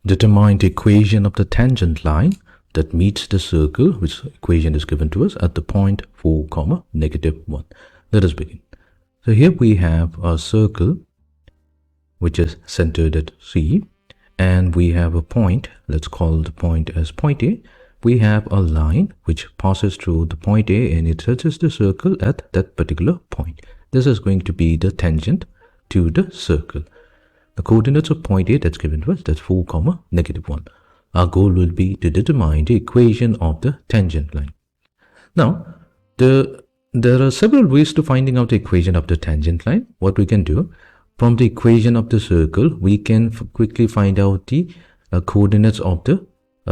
Determine the equation of the tangent line that meets the circle, which equation is given to us at the point 4, comma, -1. Let us begin. So here we have a circle which is centered at C, and we have a point. Let's call the point as point A. We have a line which passes through the point A and it touches the circle at that particular point. This is going to be the tangent to the circle. The coordinates of point A that's given to us, that's 4, comma, -1. Our goal will be to determine the equation of the tangent line. Now, there are several ways to finding out the equation of the tangent line. What we can do, from the equation of the circle, we can quickly find out the coordinates of the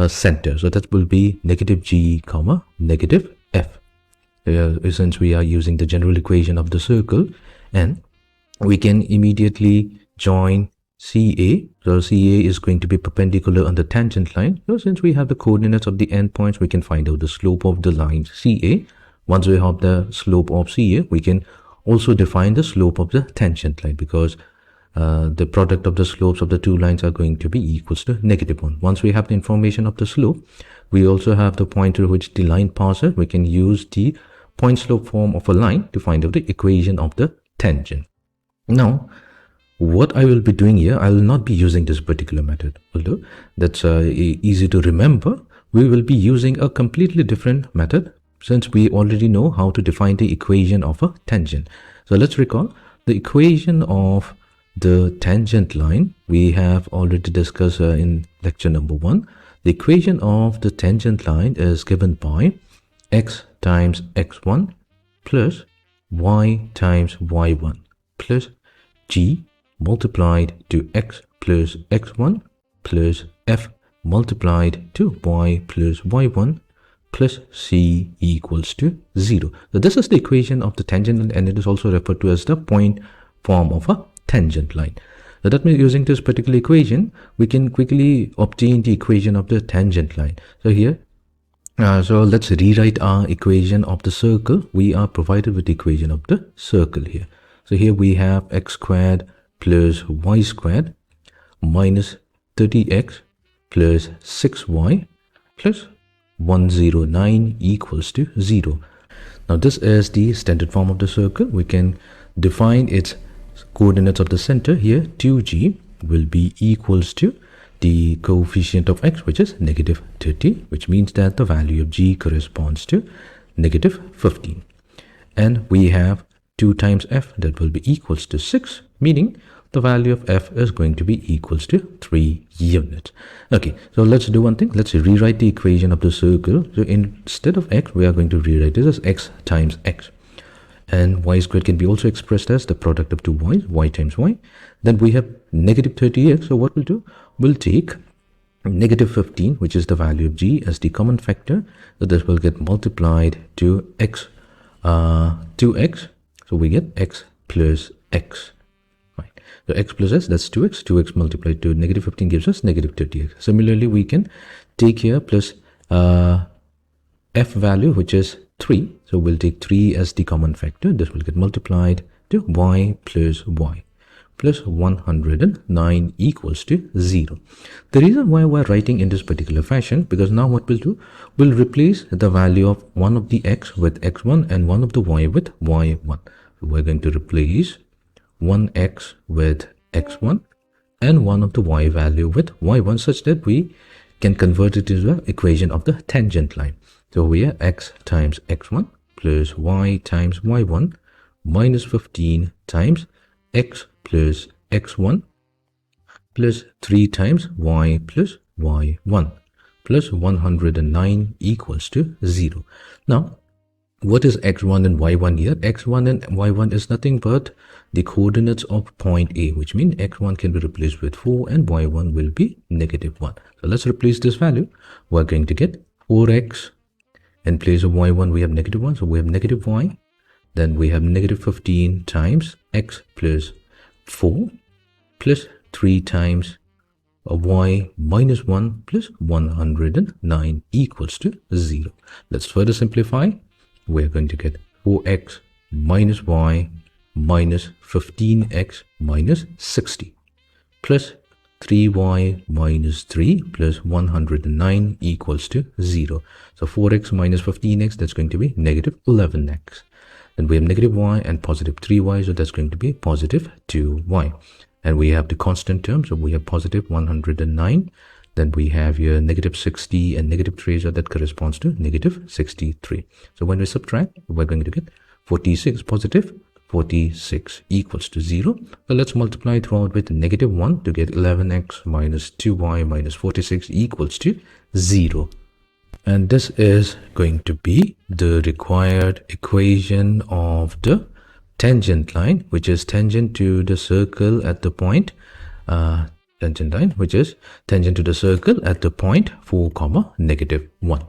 center. So that will be -g, comma, -f. Since we are using the general equation of the circle, and we can immediately join CA. So CA is going to be perpendicular on the tangent line. So since we have the coordinates of the endpoints, we can find out the slope of the line CA. Once we have the slope of CA, we can also define the slope of the tangent line, because the product of the slopes of the two lines are going to be equals to -1. Once we have the information of the slope, we also have the point through which the line passes. We can use the point slope form of a line to find out the equation of the tangent. Now, what I will be doing here, I will not be using this particular method, although that's easy to remember. We will be using a completely different method, since we already know how to define the equation of a tangent. So let's recall the equation of the tangent line. We have already discussed in lecture number 1. The equation of the tangent line is given by x times x1 plus y times y1 plus g multiplied to x plus x1 plus f multiplied to y plus y1 plus c equals to 0. So this is the equation of the tangent, and it is also referred to as the point form of a tangent line. So that means using this particular equation, we can quickly obtain the equation of the tangent line. So here, so let's rewrite our equation of the circle. We are provided with the equation of the circle here. So here we have x squared plus y squared minus 30x plus 6y plus 109 equals to 0. Now this is the standard form of the circle. We can define its coordinates of the center here. 2g will be equals to the coefficient of x, which is -30, which means that the value of g corresponds to -15. And we have 2 times f, that will be equals to 6, meaning the value of f is going to be equals to 3 units. Okay, so let's do one thing. Let's rewrite the equation of the circle. So instead of x, we are going to rewrite this as x times x. And y squared can be also expressed as the product of two y's, y times y. Then we have -30x. So what we'll do, we'll take -15, which is the value of g, as the common factor. So this will get multiplied to x, 2x. So we get x plus x. So x plus s, that's 2x. 2x multiplied to -15 gives us -30x. Similarly, we can take here plus f value, which is 3. So we'll take 3 as the common factor. This will get multiplied to y plus y plus 109 equals to 0. The reason why we're writing in this particular fashion, because now what we'll do, we'll replace the value of one of the x with x1 and one of the y with y1. So we're going to replace one x with x1 and one of the y value with y1, such that we can convert it into the equation of the tangent line. So we have x times x1 plus y times y1 minus 15 times x plus x1 plus 3 times y plus y1 plus 109 equals to 0. Now, what is x1 and y1 here? x1 and y1 is nothing but the coordinates of point A, which means x1 can be replaced with 4 and y1 will be -1. So let's replace this value. We're going to get 4x. In place of y1, we have -1. So we have -y. Then we have -15 times x plus 4 plus 3 times y minus 1 plus 109 equals to 0. Let's further simplify. We're going to get 4x minus y minus 15x minus 60 plus 3y minus 3 plus 109 equals to 0. So 4x minus 15x, that's going to be negative 11x. Then we have negative y and positive 3y, so that's going to be positive 2y. And we have the constant term, so we have positive 109. Then we have here negative 60 and negative 3, so that corresponds to negative 63. So when we subtract, we're going to get 46 positive 46 equals to 0. So let's multiply throughout with negative 1 to get 11x minus 2y minus 46 equals to 0. And this is going to be the required equation of the tangent line, which is tangent to the circle at the point, tangent line, which is tangent to the circle at the point 4, negative 1.